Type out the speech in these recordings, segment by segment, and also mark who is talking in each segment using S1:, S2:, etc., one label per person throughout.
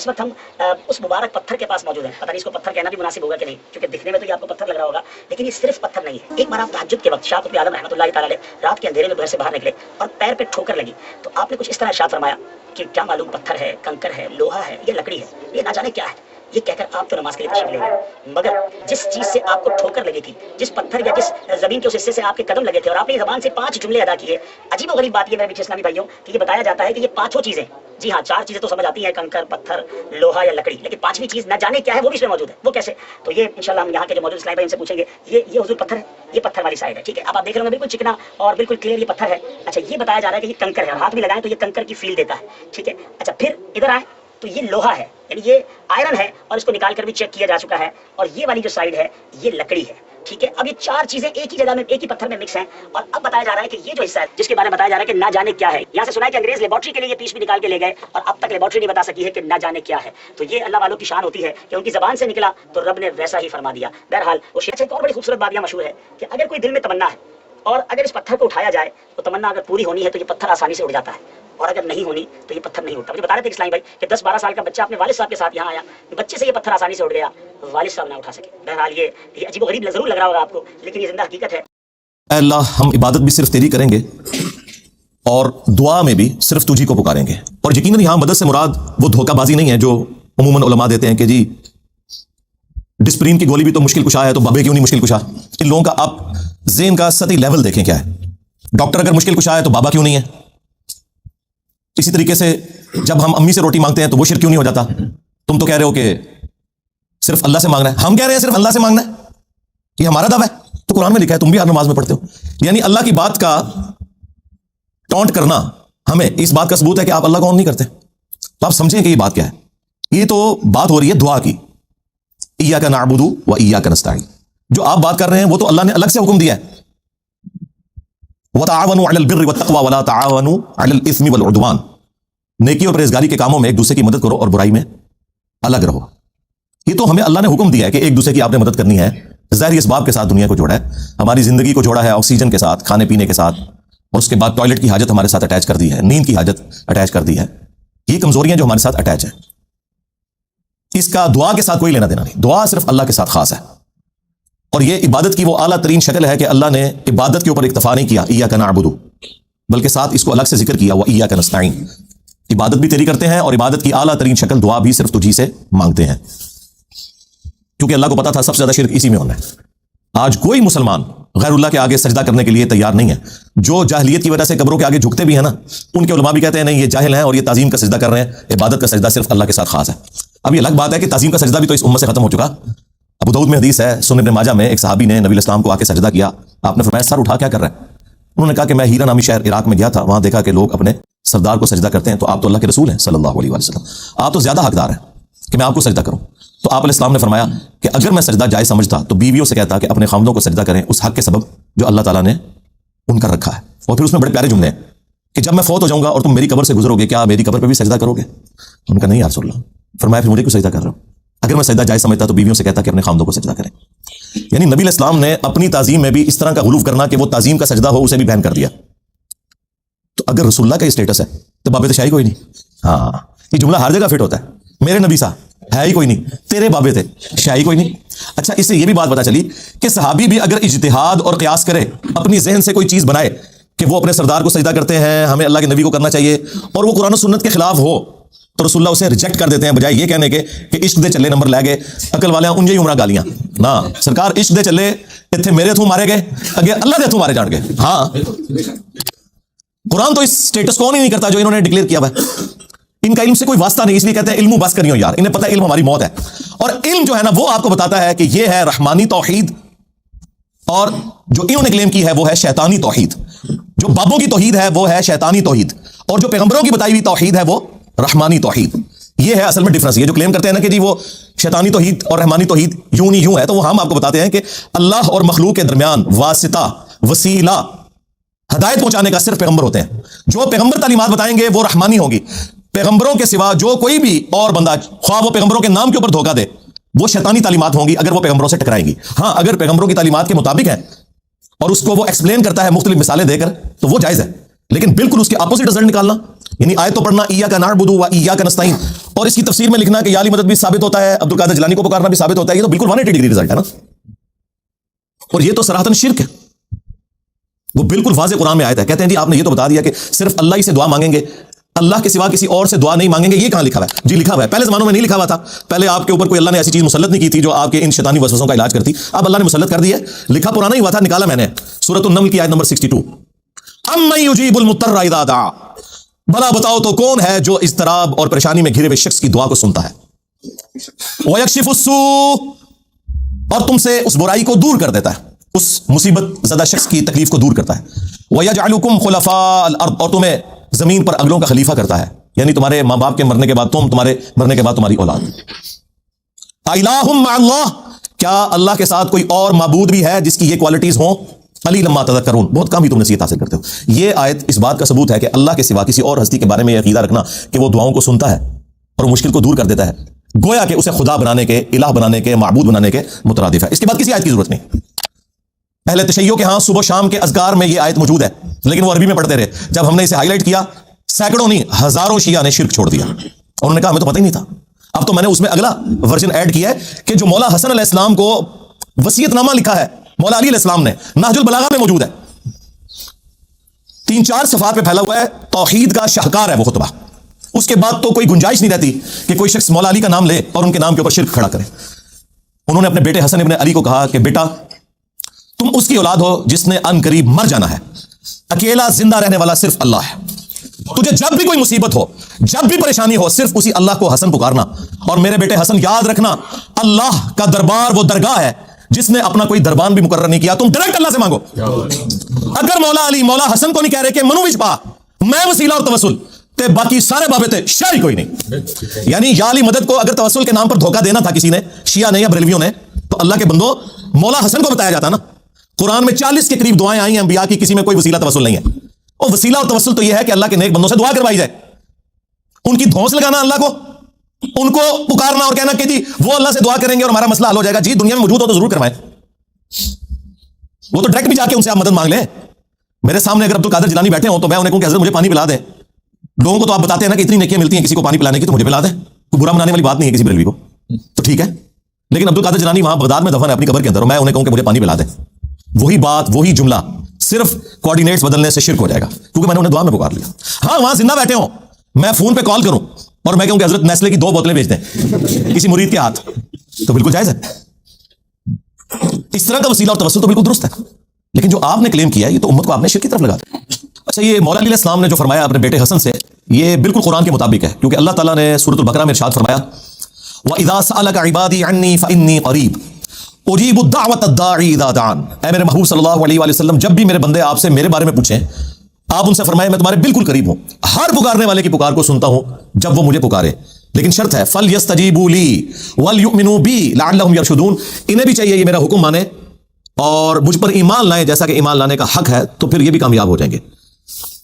S1: اس وقت ہم اس مبارک پتھر کے پاس موجود ہیں. پتہ نہیں اس کو پتھر کہنا بھی مناسب ہوگا کہ نہیں، کیونکہ دکھنے میں تو یہ آپ کو پتھر لگ رہا ہوگا، لیکن یہ صرف پتھر نہیں ہے. ایک بار آپ تہجد کے وقت شاہ قطب اعظم رحمۃ اللہ تعالی علیہ رات کے اندھیرے میں گھر سے باہر نکلے اور پیر پہ ٹھوکر لگی تو آپ نے کچھ اس طرح ارشاد فرمایا کہ کیا معلوم پتھر ہے، کنکر ہے، لوہا ہے، یہ لکڑی ہے، یہ نہ جانے کیا ہے. یہ کہہ کر آپ تو نماز کے لیے تشریف لے گئے، مگر جس چیز سے آپ کو ٹھوکر لگی تھی، جس پتھر یا جس زمین کے اس حصے سے آپ کے قدم لگے تھے اور آپ نے زبان سے 5 جملے ادا کیے. عجیب و غریب بات یہ میرے پیچھے اسلامی بھائیوں کہ یہ بتایا جاتا ہے کہ یہ 5 چیزیں، جی ہاں 4 چیزیں تو سمجھ آتی ہیں، کنکر، پتھر، لوہا یا لکڑی، لیکن 5ویں چیز نہ جانے کیا ہے وہ بھی اس میں موجود ہے. وہ کیسے؟ تو یہ انشاءاللہ ہم یہاں کے جو موجود اسلامی بھائی ان سے پوچھیں گے. یہ حضور پتھر ہے، یہ پتھر والی سائڈ ہے، ٹھیک ہے. اب آپ دیکھ رہے ہوں گے بالکل چکنا اور بالکل کلیئر یہ پتھر ہے. اچھا یہ بتایا جا رہا ہے کہ یہ کنکر ہے، اور ہاتھ میں لگائیں تو یہ کنکر کی فیل دیتا ہے، ٹھیک ہے. اچھا پھر ادھر آئیں تو یہ لوہا ہے، یعنی یہ آئرن ہے اور اس کو نکال کر بھی چیک کیا جا چکا ہے. اور یہ والی جو سائڈ ہے یہ لکڑی ہے، ٹھیک ہے. اب یہ 4 چیزیں ایک ہی جگہ میں، ایک ہی پتھر میں مکس ہیں. اور اب بتایا جا رہا ہے کہ یہ جو حصہ ہے جس کے بارے میں بتایا جا رہا ہے کہ نہ جانے کیا ہے، یہاں سے سنا ہے کہ انگریز لیبارٹری کے لیے یہ پیس بھی نکال کے لے گئے اور اب تک لیبارٹری نہیں بتا سکی ہے کہ نہ جانے کیا ہے. تو یہ اللہ والوں کی شان ہوتی ہے کہ ان کی زبان سے نکلا تو رب نے ویسا ہی فرما دیا. بہرحال وہ شیخ سے ایک اور بڑی خوبصورت بات یہ مشہور ہے کہ اگر کوئی دل میں تمنا ہے اور اگر اس پتھر کو اٹھایا جائے تو تمنا اگر پوری ہونی ہے تو یہ پتھر آسانی سے اڑ جاتا ہے، اور اگر نہیں ہونی تو یہ پتھر نہیں اٹھتا. مجھے بتا رہے تھے اسلامی بھائی کہ 10-12 سال کا بچہ اپنے والد صاحب کے ساتھ یہاں آیا، بچے سے یہ پتھر آسانی سے اڑ گیا، والد صاحب نہ اٹھا سکے. بہرحال یہ عجیب و غریب ضرور لگ رہا ہوگا آپ کو، لیکن یہ زندہ حقیقت ہے.
S2: اے اللہ ہم عبادت بھی صرف تیری کریں گے اور دعا میں بھی صرف تجھی کو پکاریں گے. اور یقیناً یہاں مدد سے مراد وہ دھوکہ بازی نہیں ہے جو عموماً علماء دیتے ہیں کہ جی ڈسپرین کی گولی بھی تو مشکل کشا ہے تو بابے کیوں نہیں مشکل کشا. ان لوگوں کا آپ ذہن کا سطحی لیول دیکھیں کیا ہے. ڈاکٹر اگر مشکل کشا ہے تو بابا کیوں نہیں ہے. اسی طریقے سے جب ہم امی سے روٹی مانگتے ہیں تو وہ شرک کیوں نہیں ہو جاتا. تم تو کہہ رہے ہو کہ صرف اللہ سے مانگنا ہے، ہم کہہ رہے ہیں صرف اللہ سے مانگنا ہے، یہ ہمارا دعویٰ ہے. تو قرآن میں لکھا ہے، تم بھی ہر نماز میں پڑھتے ہو. یعنی اللہ کی بات کا ٹونٹ کرنا ہمیں اس بات کا ثبوت ہے کہ آپ اللہ کو آن نہیں کرتے. تو آپ سمجھیں کہ یہ بات کیا ہے. یہ تو بات ہو رہی ہے دعا کی، ایاک نعبد و ایاک نستعین. جو آپ بات کر رہے ہیں وہ تو اللہ نے الگ سے حکم دیا ہے، وتعاونوا علی البر والتقوى ولا تعاونوا علی الاثم والعدوان. نیکی اور پرہیزگاری کے کاموں میں ایک دوسرے کی مدد کرو اور برائی میں الگ رہو. یہ تو ہمیں اللہ نے حکم دیا ہے کہ ایک دوسرے کی آپ نے مدد کرنی ہے. ظاہری اسباب کے ساتھ دنیا کو جوڑا ہے، ہماری زندگی کو جوڑا ہے آکسیجن کے ساتھ، کھانے پینے کے ساتھ، اور اس کے بعد ٹوائلٹ کی حاجت ہمارے ساتھ اٹیچ کر دی ہے، نیند کی حاجت اٹیچ کر دی ہے. یہ کمزوریاں جو ہمارے ساتھ اٹیچ ہیں، اس کا دعا کے ساتھ کوئی لینا دینا نہیں. دعا صرف اللہ کے ساتھ خاص ہے. اور یہ عبادت کی وہ اعلیٰ ترین شکل ہے کہ اللہ نے عبادت کے اوپر اکتفا نہیں کیا ایاک نعبد، بلکہ ساتھ اس کو الگ سے ذکر کیا و ایاک نستعین. عبادت بھی تیری کرتے ہیں اور عبادت کی اعلیٰ ترین شکل دعا بھی صرف تجھی سے مانگتے ہیں، کیونکہ اللہ کو پتا تھا سب سے زیادہ شرک اسی میں ہونا ہے. آج کوئی مسلمان غیر اللہ کے آگے سجدہ کرنے کے لیے تیار نہیں ہے. جو جاہلیت کی وجہ سے قبروں کے آگے جھکتے بھی ہیں نا، ان کے علماء بھی کہتے ہیں نہیں یہ جاہل ہیں اور یہ تعظیم کا سجدہ کر رہے ہیں. عبادت کا سجدہ صرف اللہ کے ساتھ خاص ہے. اب یہ الگ بات ہے کہ تعظیم کا سجدہ بھی تو اس امت سے ختم ہو چکا. ابو داؤد میں حدیث ہے، سنن ابن ماجہ میں، ایک صحابی نے نبی الاسلام کو آ کے سجدہ کیا. آپ نے فرمایا سر اٹھا کیا کر رہے ہیں؟ انہوں نے کہا کہ میں ہیرا نامی شہر عراق میں گیا تھا، وہاں دیکھا کہ لوگ اپنے سردار کو سجدہ کرتے ہیں، تو آپ تو اللہ کے رسول ہیں صلی اللہ علیہ وسلم، آپ تو زیادہ حقدار ہیں کہ میں آپ کو سجدہ کروں. تو آپ علیہ السلام نے فرمایا کہ اگر میں سجدہ جائز سمجھتا تو بیویوں سے کہتا کہ اپنے خامدوں کو سجدہ کریں اس حق کے سبب جو اللہ تعالیٰ نے ان کا رکھا ہے. اور پھر اس میں بڑے پیارے جملے ہیں کہ جب میں فوت ہو جاؤں گا اور تم میری قبر سے گزرو گے کیا میری قبر پہ بھی سجدہ کرو گے؟ ان کا نہیں یا رسول اللہ. فرمایا پھر مجھے کیوں سجدہ کر رہا ہوں؟ اگر میں سجدہ جائز سمجھتا تو بیویوں سے کہتا کہ اپنے خامدوں کو سجدہ کریں. یعنی نبی علیہ السلام نے اپنی تعظیم میں بھی اس طرح کا غلو کرنا کہ وہ تعظیم کا سجدہ ہو اسے بھی بین کر دیا. تو اگر رسول اللہ کا اسٹیٹس ہے تو بابے تو شاہی کوئی نہیں. ہاں یہ جملہ ہر جگہ فٹ ہوتا ہے. میرے نبی صاحب ہے ہی کوئی نہیں، تیرے بابے تھے شاہی کوئی نہیں. اچھا اس سے یہ بھی بات پتا چلی کہ صحابی بھی اگر اجتہاد اور قیاس کرے، اپنی ذہن سے کوئی چیز بنائے کہ وہ اپنے سردار کو سجدہ کرتے ہیں، ہمیں اللہ کے نبی کو کرنا چاہیے، اور وہ قرآن و سنت کے خلاف ہو تو رسول اللہ اسے ریجیکٹ کر دیتے ہیں، بجائے یہ کہنے کے کہ عشق دے چلے نمبر لے گئے عقل والے انج ہی عمرہ گالیاں نا سرکار عشق دے چلے اتنے میرے تھوں مارے گئے اگے اللہ دے تھوں مارے جان گے. ہاں قرآن تو اس سٹیٹس کو نہیں کرتا جو انہوں نے ڈکلیئر کیا ہوا ہے. ان کا علم سے کوئی واسطہ نہیں، اس لیے کہتے ہیں علم بس کریو یار، انہیں پتہ ہے علم ہماری موت ہے. اور علم جو ہے نا وہ آپ کو بتاتا ہے کہ یہ ہے رحمانی توحید، اور جو انہوں نے کلیم کی ہے وہ ہے شیطانی توحید. جو بابوں کی توحید ہے وہ ہے شیطانی توحید، اور جو پیغمبروں کی بتائی ہوئی توحید ہے وہ رحمانی توحید. یہ ہے اصل میں ڈفرنس. یہ جو کلیم کرتے ہیں نا کہ جی وہ شیطانی توحید اور رحمانی توحید یوں نہیں یوں ہے، تو وہ ہم آپ کو بتاتے ہیں کہ اللہ اور مخلوق کے درمیان واسطہ، وسیلہ، ہدایت پہنچانے کا صرف پیغمبر ہوتے ہیں. جو پیغمبر تعلیمات بتائیں گے وہ رحمانی ہوگی. پیغمبروں کے سوا جو کوئی بھی اور بندہ، خواہ وہ پیغمبروں کے نام کے اوپر دھوکہ دے، وہ شیطانی تعلیمات ہوں گی اگر وہ پیغمبروں سے ٹکرائیں گی. ہاں اگر پیغمبروں کی تعلیمات کے مطابق ہے اور اس کو وہ ایکسپلین کرتا ہے مختلف مثالیں دے کر تو وہ جائز ہے، لیکن بالکل اس کے اپوزٹ رزلٹ نکالنا یعنی آیت تو پڑھنا ایاک نعبدو و ایاک نستعین، اور اس کی تفسیر میں لکھنا کہ یا علی مدد بھی ثابت ہوتا ہے، عبد القادر جیلانی کو پکارنا بھی ثابت ہوتا ہے، یہ تو بالکل 180 ڈگری رزلٹ ہے نا، اور یہ تو صراحتاً شرک ہے، وہ بالکل واضح قرآن میں آیت ہے۔ کہتے ہیں جی آپ نے یہ تو بتا دیا کہ صرف اللہ ہی سے دعا مانگیں گے، اللہ کے سوا کسی اور سے دعا نہیں مانگیں گے، یہ کہاں لکھا ہوا ہے؟ جی لکھا ہوا ہے، پہلے زمانوں میں نہیں لکھا ہوا تھا، پہلے آپ کے اوپر کوئی اللہ نے ایسی چیز مسلط نہیں کی تھی جو آپ کے ان شیطانی وسوسوں کا علاج کرتی، اب اللہ نے مسلط کر دی ہے، لکھا پرانا ہی ہوا تھا، نکالا میں نے، سورۃ النمل کی آیت نمبر 62، امن یجیب المضطر اذا دعا، بھلا بتاؤ تو کون ہے جو اضطراب اور پریشانی میں گھرے ہوئے شخص کی دعا کو سنتا ہے، ویکشف السوء، اور تم سے اس برائی کو دور کر دیتا ہے، اس مصیبت زدہ شخص کی تکلیف کو دور کرتا ہے، ویجعلکم خلفاء الارض، اور تمہیں زمین پر اگلوں کا خلیفہ کرتا ہے، یعنی تمہارے ماں باپ کے مرنے کے بعد تم، تمہارے مرنے کے بعد تمہاری اولاد۔ الہ مع اللہ، کیا اللہ کے ساتھ کوئی اور معبود بھی ہے جس کی یہ کوالٹیز ہوں؟ قلیلا ما تذکرون، بہت کم ہی تم نصیحت حاصل کرتے ہو۔ یہ آیت اس بات کا ثبوت ہے کہ اللہ کے سوا کسی اور ہستی کے بارے میں یہ عقیدہ رکھنا کہ وہ دعاؤں کو سنتا ہے اور مشکل کو دور کر دیتا ہے، گویا کہ اسے خدا بنانے کے، الہ بنانے کے، معبود بنانے کے مترادف ہے۔ اس کے بعد کسی آیت کی ضرورت نہیں۔ اہل تشیع کے ہاں صبح و شام کے اذکار میں یہ آیت موجود ہے، لیکن وہ عربی میں پڑھتے رہے، جب ہم نے اسے ہائی لائٹ کیا، سینکڑوں نہیں ہزاروں شیعہ نے شرک چھوڑ دیا، انہوں نے کہا ہمیں تو پتہ ہی نہیں تھا۔ اب تو میں نے اس میں اگلا ورژن ایڈ کیا ہے کہ جو مولا حسن علیہ السلام کو وصیت نامہ لکھا ہے مولا علی علیہ السلام نے، نہج البلاغہ میں موجود ہے، 3-4 صفحات پہ پھیلا ہوا ہے، توحید کا شاہکار ہے وہ خطبہ، اس کے بعد تو کوئی گنجائش نہیں رہتی کہ کوئی شخص مولا علی کا نام لے اور ان کے نام کے اوپر شرک کھڑا کرے۔ انہوں نے اپنے بیٹے حسن ابن علی کو کہا کہ بیٹا تم اس کی اولاد ہو جس نے ان قریب مر جانا ہے، اکیلا زندہ رہنے والا صرف اللہ ہے، تجھے جب بھی کوئی مصیبت ہو، جب بھی پریشانی ہو، صرف اسی اللہ کو حسن پکارنا، اور میرے بیٹے حسن یاد رکھنا اللہ کا دربار وہ درگاہ ہے جس نے اپنا کوئی دربان بھی مقرر نہیں کیا، تم ڈائریکٹ اللہ سے مانگو۔ اگر مولا علی مولا حسن کو نہیں کہہ رہے کہ منو وچ پا میں وسیلہ اور توسل تے باقی سارے بابے تے شاعری کوئی نہیں، یعنی یا علی مدد کو اگر توسل کے نام پر دھوکہ دینا تھا کسی نے، شیعہ نے یا بریلویوں نے، تو اللہ کے بندو مولا حسن کو بتایا جاتا نا۔ قرآن میں 40 کے قریب دعائیں آئی ہیں انبیاء کی، کسی میں کوئی وسیلہ توسل نہیں ہے، اور وسیلہ اور توسل تو یہ ہے کہ اللہ کے نیک بندوں سے دعا کروائی جائے، ان کی دھونس لگانا اللہ کو، ان کو پکارنا اور کہنا کہ جی وہ اللہ سے دعا کریں گے اور ہمارا مسئلہ حل ہو جائے گا، جی دنیا میں موجود ہو تو ضرور کروائیں، وہ تو ڈائریکٹ بھی جا کے ان سے آپ مدد مانگ لیں۔ میرے سامنے اگر عبد القادر جیلانی بیٹھے ہوں تو میں انہیں کہوں کہ حضرت مجھے پانی پلا دیں، لوگوں کو تو آپ بتاتے ہیں نا کہ اتنی نیکیاں ملتی ہیں کسی کو پانی پلانے کی، تو مجھے پلا دیں، کوئی برا منانے والی بات نہیں ہے کسی بریلوی کو، تو ٹھیک ہے۔ لیکن عبد القادر جیلانی وہاں بغداد میں دفن ہے اپنی قبر کے اندر، اور میں انہیں کہوں کہ مجھے پانی پلا دیں، وہی بات وہی جملہ صرف کوآرڈینیٹس بدلنے سے شرک ہو جائے گا، کیونکہ میں نے انہیں دعا میں پکار لیا۔ ہاں وہاں زندہ بیٹھے ہوں، میں فون پہ کال کروں اور میں کہوں کہ حضرت نیسلے کی 2 بوتلیں بھیج دیں کسی مرید کے ہاتھ، تو بالکل جائز ہے، اس طرح کا وسیلہ اور توسل تو بالکل درست ہے، لیکن جو آپ نے کلیم کیا ہے یہ تو امت کو آپ نے شرک کی طرف لگا دیا۔ اچھا یہ مولا علی علیہ السلام نے جو فرمایا اپنے بیٹے حسن سے، یہ بالکل قرآن کے مطابق ہے، کیونکہ اللہ تعالیٰ نے سورۃ البقرہ میں ارشاد فرمایا وَإِذَا سَأَلَكَ عِبَادِي عَنِّي فَإِنِّي قَرِيبٌ اجیب الدعوۃ الداعی اذا دعان، اے میرے محبوب صلی اللہ علیہ وآلہ وسلم جب بھی میرے بندے آپ سے میرے بارے میں پوچھیں آپ ان سے فرمائیں میں تمہارے بالکل قریب ہوں، ہر پکارنے والے کی پکار کو سنتا ہوں جب وہ مجھے پکارے، لیکن شرط ہے فَلْيَسْتَجِيبُوا لِي وَلْيُؤْمِنُوا بِي لَعَلَّهُمْ يَرْشُدُونَ، انہیں بھی چاہیے یہ میرا حکم مانے اور مجھ پر ایمان لائیں جیسا کہ ایمان لانے کا حق ہے، تو پھر یہ بھی کامیاب ہو جائیں گے۔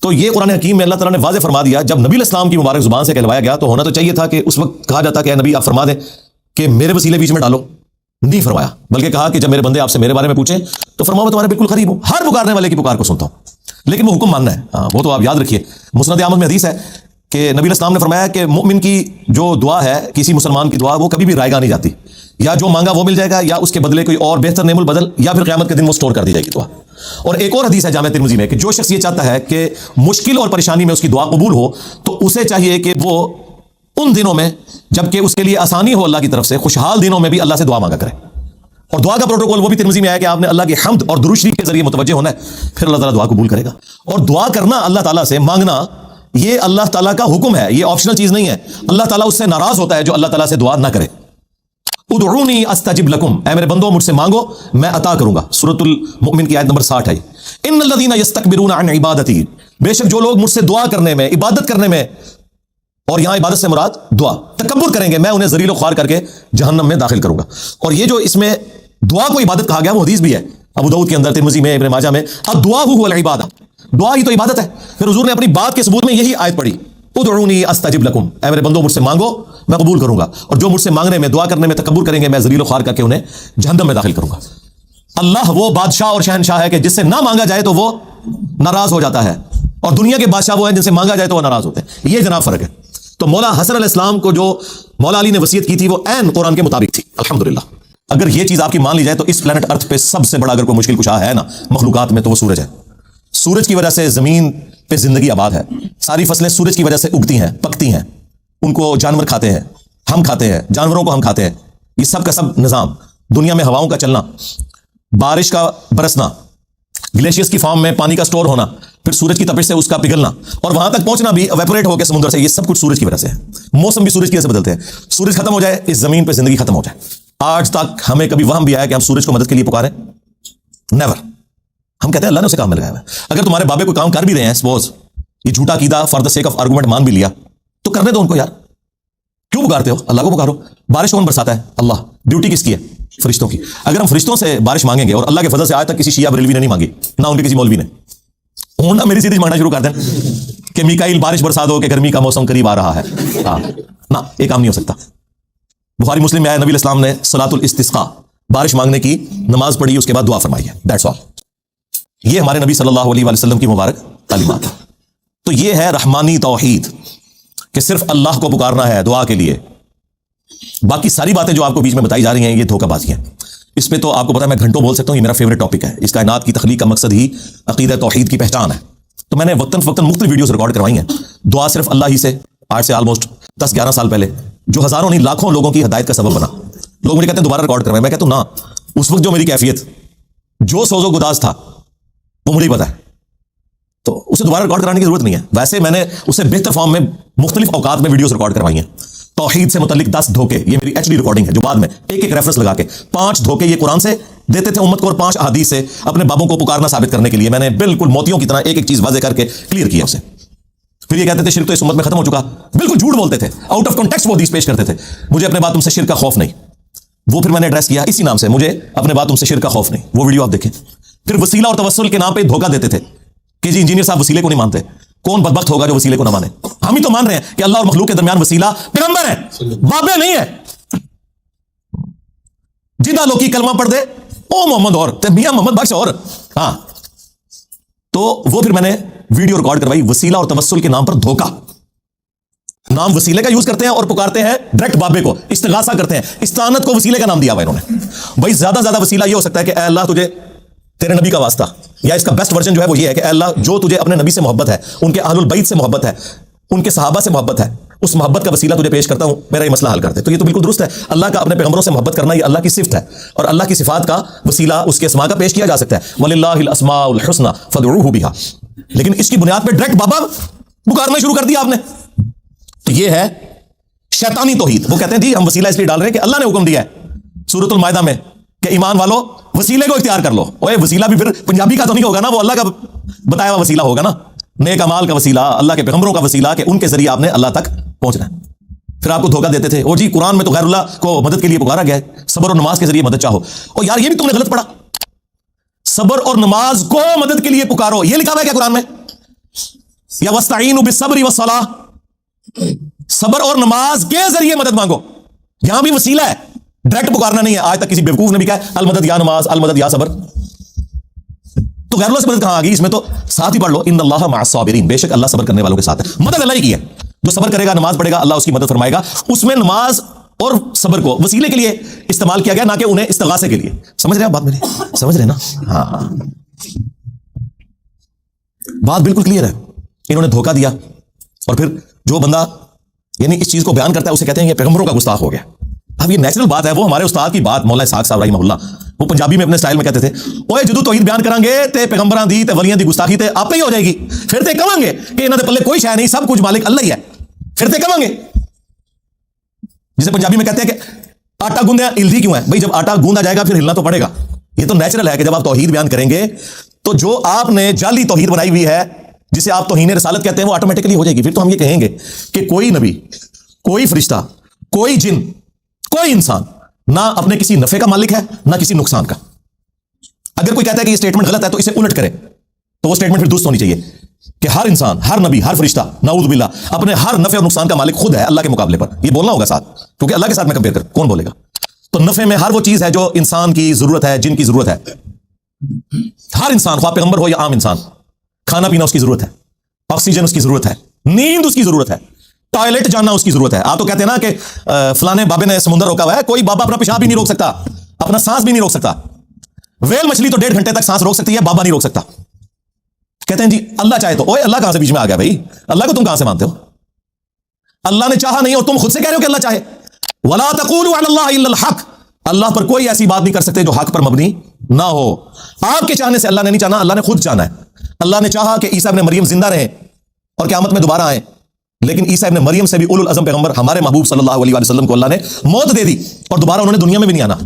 S2: تو یہ قرآن حکیم میں اللہ تعالیٰ نے واضح فرما دیا، جب نبی علیہ السلام کی مبارک زبان سے کہلوایا گیا تو ہونا تو چاہیے تھا کہ اس وقت کہا جاتا کہ اے نبی آپ فرما دیں کہ میرے وسیلے بیچ میں ڈالو، نہیں فرمایا، بلکہ کہا کہ جب میرے بندے آپ سے میرے بارے میں پوچھیں تو فرماؤ میں تمہارے بالکل قریب ہوں، ہر پکارنے والے کی پکار کو سنتا ہوں، لیکن وہ حکم ماننا ہے، وہ تو آپ یاد رکھیے۔ مسند احمد میں حدیث ہے کہ نبی علیہ السلام نے فرمایا کہ مومن کی جو دعا ہے، کسی مسلمان کی دعا، وہ کبھی بھی رائے گاہ نہیں جاتی، یا جو مانگا وہ مل جائے گا، یا اس کے بدلے کوئی اور بہتر نعم البدل، یا پھر قیامت کے دن وہ سٹور کر دی جائے گی دعا۔ اور ایک اور حدیث ہے جامع ترمذی میں کہ جو شخص یہ چاہتا ہے کہ مشکل اور پریشانی میں اس کی دعا قبول ہو تو اسے چاہیے کہ وہ ان دنوں میں جبکہ اس کے لیے آسانی ہو اللہ کی طرف سے، خوشحال دنوں میں بھی اللہ سے دعا مانگا کرے، اور دعا کا پروٹوکول وہ بھی ترمذی میں آیا کہ آپ نے اللہ کی حمد اور درود شریف کے ذریعے متوجہ ہونا ہے، پھر اللہ تعالیٰ دعا قبول کرے گا۔ اور دعا کرنا اللہ تعالیٰ سے مانگنا یہ اللہ تعالیٰ کا حکم ہے، یہ آپشنل چیز نہیں ہے، اللہ تعالیٰ اس سے ناراض ہوتا ہے جو اللہ تعالیٰ سے دعا نہ کرے۔ ادعونی استجب لکم، اے میرے بندو مجھ سے مانگو میں عطا کروں گا، سورۃ المؤمن کی آیت نمبر 60 ہے۔ ان الذین یستکبرون عن عبادتی، بے شک جو لوگ مجھ سے دعا کرنے میں، عبادت کرنے میں، اور یہاں عبادت سے مراد دعا، تکبر کریں گے میں انہیں ذلیل و خوار کر کے جہنم میں داخل کروں گا۔ اور یہ جو اس میں دعا کو عبادت کہا گیا وہ حدیث بھی ہے ابو داؤد کے اندر، ترمذی میں، ابن ماجہ میں، الدعاء هو العبادہ، دعا ہی تو عبادت ہے۔ پھر حضور نے اپنی بات کے ثبوت میں یہی آیت پڑھی ادعونی استجب لکم، اے میرے بندو مجھ سے مانگو میں قبول کروں گا، اور جو مجھ سے مانگنے میں، دعا کرنے میں تکبر کریں گے میں ذلیل و خوار کر کے انہیں جہنم میں داخل کروں گا۔ اللہ وہ بادشاہ اور شہنشاہ ہے کہ جس سے نہ مانگا جائے تو وہ ناراض ہو جاتا ہے، और दुनिया के बादशाह वो हैं जिनसे मांगा जाए तो वो नाराज होते हैं। ये जनाब फर्क है। तो मौला हसन अलैहिस्सलाम को जो मौला अली ने वसीयत की थी वो ऐन कुरान के मुताबिक थी। अल्हम्दुलिल्लाह, अगर ये चीज आपकी मान ली जाए तो इस प्लेनेट अर्थ पे सबसे बड़ा अगर कोई मुश्किल कुशा है ना मखलूकात में तो वो सूरज है। सूरज की वजह से जमीन पे जिंदगी आबाद है। सारी फसलें सूरज की वजह से उगती हैं, पकती हैं, उनको जानवर खाते हैं, हम खाते हैं, जानवरों को हम खाते हैं। ये सब का सब निजाम, दुनिया में हवाओं का चलना, बारिश का बरसना, ग्लेशियर्स की फॉर्म में पानी का स्टोर होना, फिर सूरज की तपिश से उसका पिघलना और वहां तक पहुंचना भी एवेपोरेट होकर समुद्र से, ये सब कुछ सूरज की वजह से है। मौसम भी सूरज की वजह से बदलते हैं। सूरज खत्म हो जाए इस जमीन पे जिंदगी खत्म हो जाए। आज तक हमें कभी वहम भी आया कि हम सूरज को मदद के लिए पुकारें? नेवर। हम कहते हैं अल्लाह ने उसे काम में लगाया है। अगर तुम्हारे बाबे कोई काम कर भी रहे हैं, सपोज ये झूठा कीदा for the sake of argument मान भी लिया, तो करने दो उनको यार। क्यों पुकारते हो? अल्लाह को पुकारो। बारिश कौन बरसाता है? अल्लाह। ड्यूटी किसकी है? फरिश्तों की। अगर हम फरिश्तों से बारिश मांगेंगे, और अल्लाह के फजल से आज तक किसी शिया बरेलवी ने नहीं मांगी, ना उनके किसी मौलवी ने, ना मेरी सीरीज मांगना शुरू कर दें कि मिकाइल बारिश बरसा दो कि गर्मी का मौसम करीब आ रहा है। हाँ ना, एक काम नहीं हो सकता। बुखारी मुस्लिम में आया नबी इस्लाम ने सलातुल इस्तिस्का, बारिश मांगने की नमाज पढ़ी, उसके बाद दुआ फरमाई है। That's all. ये हमारे नबी सल्लल्लाहु अलैहि वसल्लम की मुबारक तालीमात है। तो ये है रहमानी तौहीद कि सिर्फ अल्लाह को पुकारना है दुआ के लिए। बाकी सारी बातें जो आपको बीच में बताई जा रही हैं ये धोखाबाजी हैं। इस पे तो आपको पता है मैं घंटों बोल सकता हूँ, ये मेरा फेवरेट टॉपिक है। इस कायनात की तख्लीक का मकसद ही अकीदा तौहीद की पहचान है। तो मैंने वक्तन फक्तन मुख्तलिफ वीडियोस रिकॉर्ड करवाई हैं। दुआ सिर्फ अल्लाह ही से, आज से ऑलमोस्ट 10-11 साल पहले, जो हजारों नहीं लाखों लोगों की हिदायत का सबब बना। लोग मुझे कहते हैं दोबारा रिकॉर्ड करवाएं। मैं कहता हूं ना, उस वक्त जो मेरी कैफियत, जो सोजो गुदाज था, वो मुझे ही पता है, तो उसे दोबारा रिकॉर्ड कराने की जरूरत नहीं है। वैसे मैंने उससे बेहतर फॉर्म में मुख्तलिफ औकात में वीडियोस रिकॉर्ड करवाई हैं। तौहीद से मुतल्लिक 10 धोखे, ये मेरी एचडी रिकॉर्डिंग है, जो बाद में एक एक रेफरेंस लगा के 5 धोखे ये कुरान से देते थे उम्मत को और 5 अहादीस से अपने बाबों को पुकारना साबित करने के लिए मैंने बिल्कुल मोतियों की तरह एक एक चीज वाजे करके क्लियर किया उसे। फिर ये कहते थे शिर्क तो इस उम्मत में खत्म हो चुका, बिल्कुल झूठ बोलते थे, आउट ऑफ कॉन्टेक्स्ट वो हदीस पेश करते थे। मुझे अपने बाद तुमसे शिर्क का खौफ नहीं, वो फिर मैंने एड्रेस किया इसी नाम से, मुझे अपने बाद तुमसे शिर्क का खौफ नहीं। वो वीडियो आप देखें। फिर वसीला और तवस्सुल के नाम पे धोखा देते थे कि जी इंजीनियर साहब वसीले को नहीं मानते। कौन बदबख्त होगा जो वसीले को ना माने? हम ही तो मान रहे हैं कि अल्लाह और मखलूक के दरमियान वसीला पैगंबर है, बाबे नहीं है। जिदा लोकी कलमा पढ़ दे ओ मोहम्मद और ते मियां मोहम्मद बख्श और। हाँ, तो वो फिर मैंने वीडियो रिकॉर्ड करवाई, वसीला और तवस्सुल के नाम पर धोखा। नाम वसीले का यूज करते हैं और पुकारते हैं डायरेक्ट बाबे को, इस्तिगासा करते हैं, इस्तानत को वसीले का नाम दिया हुआ इन्होंने। भाई ज्यादा वसीला ये हो सकता है कि अल्लाह तुझे तेरे नबी का वास्ता, या इसका बेस्ट वर्जन जो है वो ये है कि अल्लाह जो तुझे अपने नबी से मोहब्बत है, उनके अहलुल बैत से मोहब्बत है, उनके सहाबा से मोहब्बत है, उस मोहब्बत का वसीला तुझे पेश करता हूं, मेरा ये मसला हल कर दे। तो ये तो बिल्कुल दुरुस्त है। अल्लाह का अपने पैगंबरों से मोहब्बत करना ये अल्लाह की सिफत है, और अल्लाह की सिफात का वसीला उसके अस्मा का पेश किया जा सकता है, वलिल्लाहिल अस्माउल हुस्ना फदउहु बिहा। लेकिन इसकी बुनियाद पर डायरेक्ट बाबा पुकारना शुरू कर दिया आपने। तो ये है शैतानी तौहीद। वो कहते हैं जी हम वसीला इसलिए डाल रहे हैं कि अल्लाह ने हुक्म दिया है सूरतुल माइदा में कि ईमान वालों वसीले को इख्तियार कर लो। ओए वसीला भी फिर पंजाबी का तो नहीं होगा ना, वो अल्लाह का बताया हुआ वसीला होगा ना, नेक अमाल का वसीला, अल्लाह के पैगंबरों का वसीला, कि उनके जरिए आपने अल्लाह तक पहुंचना है। फिर आपको धोखा देते थे, ओ जी कुरान में तो गैरुल्लाह को मदद के लिए पुकारा गया है, सबर और नमाज के जरिए मदद चाहो। और यार ये भी तुमने गलत पढ़ा, सबर और नमाज को मदद के लिए पुकारो, ये लिखा हुआ है क्या कुरान में? या वस्ताईनु बिस्सब्रि वस्सलाह, सबर और नमाज के जरिए मदद मांगो। यहां भी वसीला है, डायरेक्ट पुकारना नहीं है। आज तक किसी बेवकूफ ने भी कहा अल मदद या नमाज, अल मदद या सबर। तो गैरुल्लाह से मदद कहां आ गई? इसमें तो साथ ही पढ़ लो इन्नल्लाह मअस साबिरीन, बेशक अल्लाह सबर करने वालों के साथ है। मदद अल्लाह ही की है, जो सबर करेगा नमाज पढ़ेगा अल्लाह उसकी मदद फरमाएगा। उसमें नमाज और सबर को वसीले के लिए इस्तेमाल किया गया, ना कि उन्हें इस्तिगासे के लिए। समझ रहे हैं आप बात मेरी? समझ रहे हैं ना? हाँ, बात बिल्कुल क्लियर है। इन्होंने धोखा दिया, और फिर जो बंदा यानी इस चीज को बयान करता है उसे कहते हैं ये पैगंबरों का गुस्ताख हो गया। अब ये नेचुरल बात है। वो हमारे उस्ताद की बात मौला इसहाक साहब रहमहुल्लाह, वो पंजाबी में अपने स्टाइल में कहते थे, ओए जदू तौहीद बयान करांगे ते पैगंबरां दी ते वलियां दी गुस्ताखी ते आपे ही हो जाएगी। फिर ते कहांगे कि इन्हां दे पल्ले कोई शय नहीं, सब कुछ मालिक अल्लाह ही है। फिर ते कहांगे, जिसे पंजाबी में कहते हैं कि आटा गूंदे हिलदी क्यों है? भाई जब आटा गूंदा जाएगा फिर हिलना तो पड़ेगा। ये तो नेचुरल है कि जब आप तौहीद बयान करेंगे तो जो आपने जाली तौहीद बनाई हुई है, जिसे आप तौहीन रिसालत कहते हैं, वो ऑटोमेटिकली हो जाएगी। फिर तो हम ये कहेंगे कि कोई नबी, कोई फरिश्ता, कोई जिन, कोई इंसान ना अपने किसी नफे का मालिक है ना किसी नुकसान का। अगर कोई कहता है कि ये स्टेटमेंट गलत है तो इसे उलट करे, तो वो स्टेटमेंट फिर दुरुस्त होनी चाहिए कि हर इंसान, हर नबी, हर फरिश्ता नाऊज़ बिल्लाह अपने हर नफे और नुकसान का मालिक खुद है अल्लाह के मुकाबले पर। ये बोलना होगा साथ, क्योंकि अल्लाह के साथ में कंपेयर कर कौन बोलेगा? तो नफे में हर वो चीज है जो इंसान की जरूरत है, जिन की जरूरत है। हर इंसान, ख्वाह पैगंबर हो या आम इंसान, खाना पीना उसकी जरूरत है, ऑक्सीजन उसकी जरूरत है, नींद उसकी जरूरत है, टॉयलेट जाना उसकी जरूरत है। आप तो कहते हैं ना कि फलाने बाबे ने समुद्र रोका हुआ है, कोई बाबा अपना पेशाब भी नहीं रोक सकता, अपना सांस भी नहीं रोक सकता। वेल मछली तो 1.5 घंटे तक सांस रोक सकती है, बाबा नहीं रोक सकता। कहते हैं जी अल्लाह चाहे तो, ओए अल्लाह कहां से बीच में आ गया भाई? अल्लाह को तुम कहां से मानते हो? अल्लाह ने चाहा नहीं और तुम खुद से कह रहे हो कि अल्लाह चाहे। वला तक़ूलू अलल्लाह इल्लल हक, अल्लाह पर कोई ऐसी बात नहीं कर सकते जो हक पर मबनी ना हो। आपके चाहने से अल्लाह ने नहीं चाहना, अल्लाह ने खुद चाहना है। अल्लाह ने चाहा कि ईसा इब्न मरियम जिंदा रहे और क़यामत में दोबारा आए, लेकिन ईसा इब्न मरियम से भी उलुल अज़म पैगंबर हमारे महबूब सल्लल्लाहु अलैहि वसल्लम को अल्लाह ने मौत दे दी और दोबारा उन्होंने दुनिया में भी नहीं आना।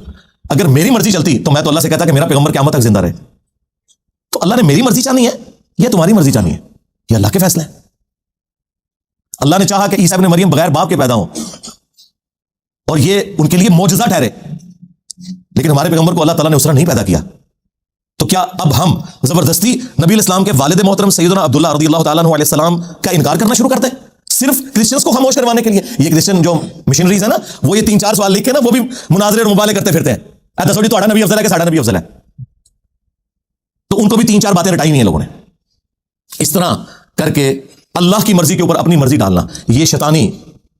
S2: अगर मेरी मर्जी चलती तो मैं तो अल्लाह से कहता कि मेरा पैगंबर क़यामत तक जिंदा रहे। तो अल्लाह ने मेरी मर्जी चाहनी है या तुम्हारी मर्जी चाहनी है? ये अल्लाह के फैसले हैं। अल्लाह ने चाहा कि ईसा इब्न मरियम बगैर बाप के पैदा हो और ये उनके लिए मौजज़ा ठहरे, लेकिन हमारे पैगंबर को अल्लाह ताला ने उस तरह नहीं पैदा किया। तो क्या अब हम जबरदस्ती नबी इस्लाम के वालिद मोहतरम सैयदना अब्दुल्लाह रज़ियल्लाहु ताला अन्हु अलैहि सलाम का इनकार करना शुरू करते हैं सिर्फ क्रिश्चियंस को खामोश करवाने के लिए? ये क्रिश्चियन जो मिशनरीज है ना, वो ये 3-4 सवाल लिख के ना वो भी मुनाजरे और मुबाले करते फिरते हैं। दसो जी तो नबी अफजल है कि साडा नबी अफजल है? तो उनको भी 3-4 बातें रटाई हुई हैं लोगों ने। इस तरह करके अल्लाह की मर्जी के ऊपर अपनी मर्जी डालना, ये शैतानी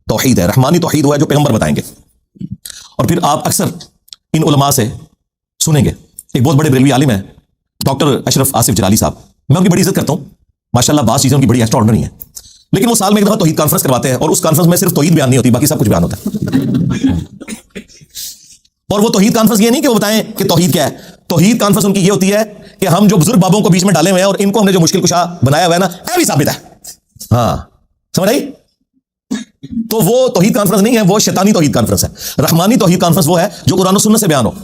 S2: तौहीद है। रहमानी तौहीद हुआ है जो पैगंबर बताएंगे। और फिर आप अक्सर इन उलमा से सुनेंगे, एक बहुत बड़े बरेलवी आलिम है डॉक्टर अशरफ आसिफ जलाली साहब, मैं उनकी बड़ी इज्जत करता हूं माशाल्लाह, बात चीजें उनकी बड़ी एक्स्ट्राऑर्डिनरी है, लेकिन वो साल में एक दफा तौहीद कॉन्फ्रेंस करवाते हैं और उस कॉन्फ्रेंस में सिर्फ तौहीद बयान नहीं होती, बाकी सब कुछ बयान होता है। और वो तौहीद कॉन्फ्रेंस ये नहीं कि वो बताएं कि तौहीद क्या है, तौहीद कॉन्फ्रेंस उनकी ये होती है कि हम जो बुजुर्ग बाबों को बीच में डाले हुए हैं और इनको हमने जो मुश्किल कुशा बनाया हुआ है ना, ये भी साबित है। हाँ समझ आई? तो वो तौहीद कॉन्फ्रेंस नहीं है, वो शैतानी तौहीद कॉन्फ्रेंस है। रहमानी तौहीद कॉन्फ्रेंस वो है जो कुरान और सुन्नत से बयान हो।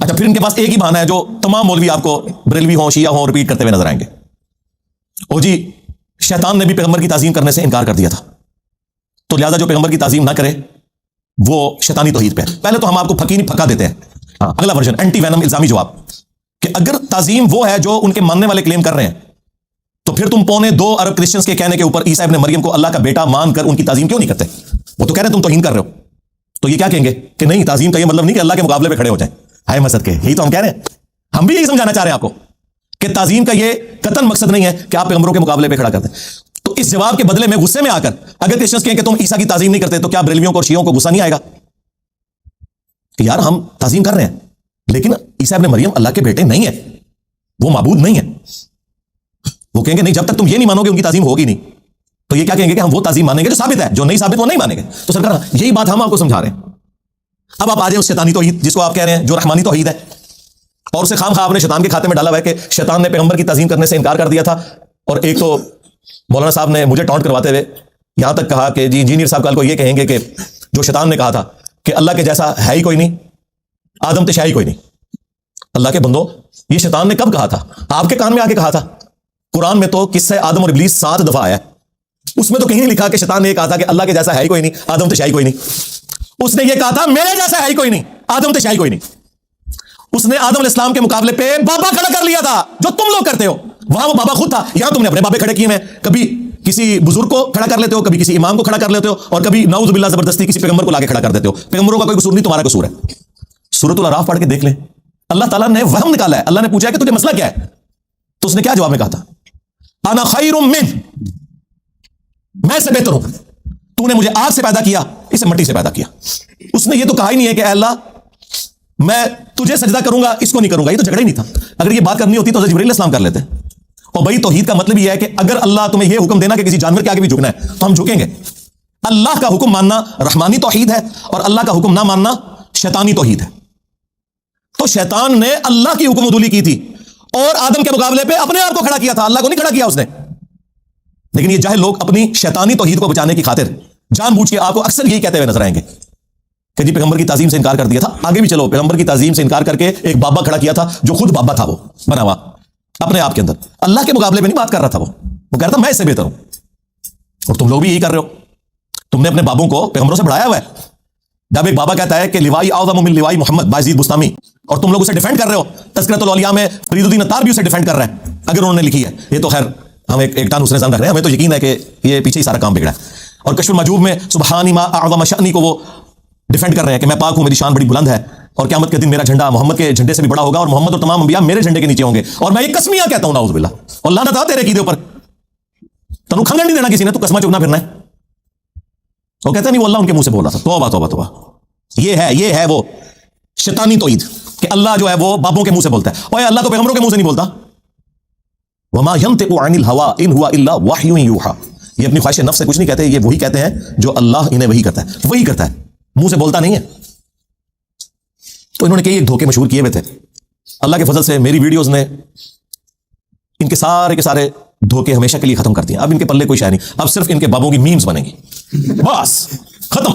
S2: अच्छा, फिर इनके पास एक ही बहाना है जो तमाम मौलवी आपको बरेलवी हो शिया हो रिपीट करते हुए नजर आएंगे। ओ जी, शैतान ने भी पैगंबर की ताजीम करने से इनकार कर दिया था, तो लिहाजा जो पैगंबर की ताजीम ना करे वो शैतानी तौहीद पे है। पहले तो हम आपको फकीनी फका देते हैं। हाँ, अगला वर्जन एंटी वैनम इल्जामी जवाब कि अगर ताजीम वो है जो उनके मानने वाले क्लेम कर रहे हैं, तो फिर तुम 2.25 अरब क्रिश्चियंस के कहने के ऊपर ईसा इब्न मरियम को अल्लाह का बेटा मानकर उनकी ताजीम क्यों नहीं करते? वो तो कह रहे हैं तुम तौहीन कर रहे हो, तो ये क्या कहेंगे कि नहीं, ताजीम का ये मतलब नहीं कि अल्लाह के मुकाबले पे खड़े हो जाए। हाय मसद के, यही तो हम कह रहे हैं। हम भी यही समझाना चाह रहे हैं आपको कि ताजीम का ये कतन मकसद नहीं है कि आप पैगंबरों के मुकाबले पे खड़ा करते। तो इस जवाब के बदले में गुस्से में आकर अगर क्रिश्चियंस कहें कि तुम ईसा की ताजीम नहीं करते, तो क्या बरेलवियों को और शियों को गुस्सा नहीं आएगा कि यार हम ताजीम कर रहे हैं लेकिन ईसा इब्न मरियम अल्लाह के बेटे नहीं है, वो माबूद नहीं है? वो कहेंगे नहीं, जब तक तुम ये नहीं मानोगे उनकी ताजीम होगी नहीं। तो ये क्या कहेंगे कि हम वो ताजीम मानेंगे जो साबित है, जो नहीं साबित वो नहीं मानेंगे। तो सरकार यही बात हम आपको समझा रहे हैं। अब आप आ जाए उस शैतानी तौहीद जिसको आप कह रहे हैं, जो रहमानी तौहीद है, और उसे खाम खा आपने शैतान के खाते में डाला हुआ है कि शैतान ने पैगंबर की ताजीम करने से इनकार कर दिया था। और एक तो मौलाना साहब ने मुझे टॉन्ट करवाते हुए यहां तक कहा कि जी इंजीनियर साहब कल को ये कहेंगे कि जो शैतान ने कहा था कि अल्लाह के जैसा है ही कोई नहीं, आदम ते शाही कोई नहीं। अल्लाह के बंदो, ये शैतान ने कब कहा था? आपके कान में आके कहा था। कुरान में तो किस्से आदम और इब्लीस 7 दफा आया, उसमें तो कहीं नहीं लिखा कि शैतान ने कहा था कि अल्लाह के जैसा है ही कोई नहीं, आदम ते शाही कोई नहीं। उसने ये कहा था मेरे जैसा है ही कोई नहीं, आदम ते शाही कोई नहीं। उसने आदम अलैहिस्सलाम के मुकाबले पे बाबा खड़ा कर लिया था, जो तुम लोग करते हो। वहां वो बाबा खुद था, यहां तुमने अपने बाबे खड़े किए हैं। कभी किसी बुजुर्ग को खड़ा कर लेते हो, कभी किसी इमाम को खड़ा कर लेते हो, और कभी नाउज़ बिल्लाह जबरदस्ती किसी पैगंबर को लाके खड़ा कर देते हो। पैगंबरों का कोई कसूर नहीं, तुम्हारा कसूर है। सूरतुल अराफ पढ़ के देख ले, अल्लाह ताला ने वहम निकाला है। अल्लाह ने पूछा कि तुझे मसला क्या है, तो उसने क्या जवाब में कहा था? अना खैरुम मिन, मैं से बेहतर हूं। तूने मुझे आग से पैदा किया, इसे मिट्टी से पैदा किया। उसने ये तो कहा ही नहीं है कि अल्लाह मैं तुझे सजदा करूंगा, इसको नहीं करूंगा। ये तो झगड़ा ही नहीं था। अगर ये बात करनी होती तो जिब्रील अलैहिस्सलाम कर लेते। और भाई तौहीद का मतलब यह है कि अगर अल्लाह तुम्हें यह हुक्म देना कि किसी जानवर के आगे भी झुकना है, तो हम झुकेंगे। अल्लाह का हुक्म मानना रहमानी तौहीद है और अल्लाह का हुक्म ना मानना शैतानी तौहीद है। तो शैतान ने अल्लाह की हुक्म उदूली की थी और आदम के मुकाबले पे अपने आप को खड़ा किया था, अल्लाह को नहीं खड़ा किया उसने। लेकिन ये जाहिल लोग अपनी शैतानी तौहीद को बचाने की खातिर जानबूझ के आपको अक्सर यही कहते हुए नजर आएंगे कि जी पैगंबर की ताजीम से इनकार कर दिया था। आगे भी चलो, पैगंबर की ताजीम से इनकार करके एक बाबा खड़ा किया था जो खुद बाबा था, वो बना हुआ अपने आप के अंदर। अल्लाह के मुकाबले में नहीं बात कर रहा था, वो कह रहा था मैं इससे बेहतर हूं। और तुम लोग भी यही कर रहे हो, तुमने अपने बाबों को पैगंबरों से बढ़ाया हुआ है। जब एक बाबा कहता है कि लिवाई आज़म मिन लिवाई मोहम्मद बायजीद बुस्तामी, और तुम लोग उसे डिफेंड कर रहे हो, तज़किरतुल औलिया में फरीदुद्दीन अत्तार भी उसे डिफेंड कर रहा है, अगर उन्होंने लिखी है। ये तो खैर हम एक टान उसने रख रहे हैं, हमें तो यकीन है कि ये पीछे ही सारा काम बिगड़ा है। और कश्फुल मजूब में सुबहानी मा अअज़म शअनी को वो डिफेंड कर रहे हैं कि मैं पाक हूं, मेरी शान बड़ी बुलंद है, और क़यामत के दिन मेरा झंडा मोहम्मद के झंडे से भी बड़ा होगा, और मोहम्मद और तमाम अंबिया मेरे झंडे के नीचे होंगे, और मैं ये कस्मियां कहता हूं नाउज़ बिल्लाह, और लानत आ तेरे कीदे ऊपर तनु खंगन नहीं देना किसी ने, तू कसमा चुगना फिरना है। वो कहते नहीं वो अल्लाह उनके मुंह से बोल रहा था। तौबा तौबा तौबा, ये है वो शैतानी तौहीद कि अल्लाह जो है वो बाबों के मुंह से बोलता है। और अल्लाह तो पैगंबरों के मुंह से नहीं बोलता। वमा यंतिकु अनिल हवा इन हुवा इल्ला वह्युन यूहा, ये अपनी ख्वाहिश नफ्स से कुछ नहीं कहते, ये वही कहते हैं जो अल्लाह इन्हें वही करता है, वही करता है, मुंह से बोलता नहीं है। तो इन्होंने कई एक धोखे मशहूर किए हुए थे। अल्लाह के फजल से मेरी वीडियोस ने इनके सारे के सारे धोखे हमेशा के लिए खत्म कर दिए। अब इनके पल्ले कोई शय नहीं, अब सिर्फ इनके बाबों की मीम्स बनेंगी, बस खत्म।